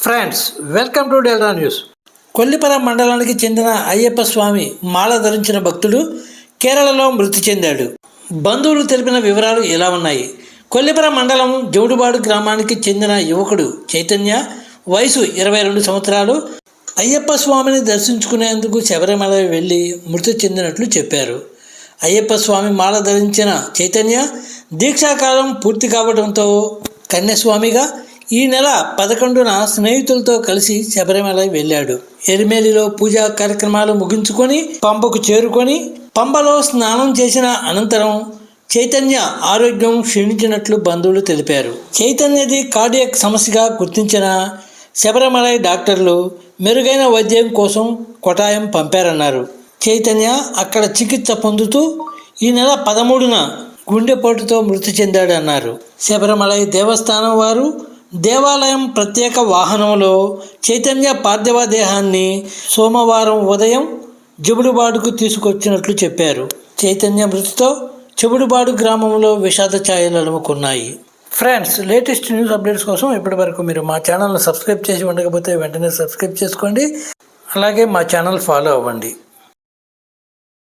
Friends, welcome to delta news. Kollipara మండలానికి చెందిన అయ్యప్ప స్వామి మాల ధరించిన భక్తుడు కేరళలో మృతి చెందాడు. బంధువులు తెలిపిన వివరాలు ఇలా ఉన్నాయి. కొల్లిపర మండలం జౌడుబాడు గ్రామానికి చెందిన యువకుడు చైతన్య, వయసు 22 సంవత్సరాలు, అయ్యప్ప స్వామిని దర్శించుకునేందుకు శబరిమల వెళ్ళి మృతి చెందినట్లు చెప్పారు. అయ్యప్ప స్వామి మాల ధరించిన చైతన్య దీక్షాకాలం పూర్తి కావడంతో కన్యాస్వామిగా ఈ నెల 11న స్నేహితులతో కలిసి శబరిమల వెళ్ళాడు. ఎరిమేలిలో పూజా కార్యక్రమాలు ముగించుకొని పంబకు చేరుకొని పంబలో స్నానం చేసిన అనంతరం చైతన్య ఆరోగ్యం క్షీణించినట్లు బంధువులు తెలిపారు. చైతన్యది కార్డియాక్ సమస్యగా గుర్తించిన శబరిమల డాక్టర్లు మెరుగైన వైద్యం కోసం కొటాయం పంపారన్నారు. చైతన్య అక్కడ చికిత్స పొందుతూ ఈ నెల 13న గుండెపోటుతో మృతి చెందాడన్నారు. శబరిమల దేవస్థానం వారు దేవాలయం ప్రత్యేక వాహనంలో చైతన్య పార్థివ దేహాన్ని సోమవారం ఉదయం జబుడుబాడుకు తీసుకొచ్చినట్లు చెప్పారు. చైతన్య మృతితో చెబుడుబాడు గ్రామంలో విషాద ఛాయలు అలుముకున్నాయి. ఫ్రెండ్స్, లేటెస్ట్ న్యూస్ అప్డేట్స్ కోసం ఇప్పటివరకు మీరు మా ఛానల్ని సబ్స్క్రైబ్ చేసి ఉండకపోతే వెంటనే సబ్స్క్రైబ్ చేసుకోండి. అలాగే మా ఛానల్ ఫాలో అవ్వండి.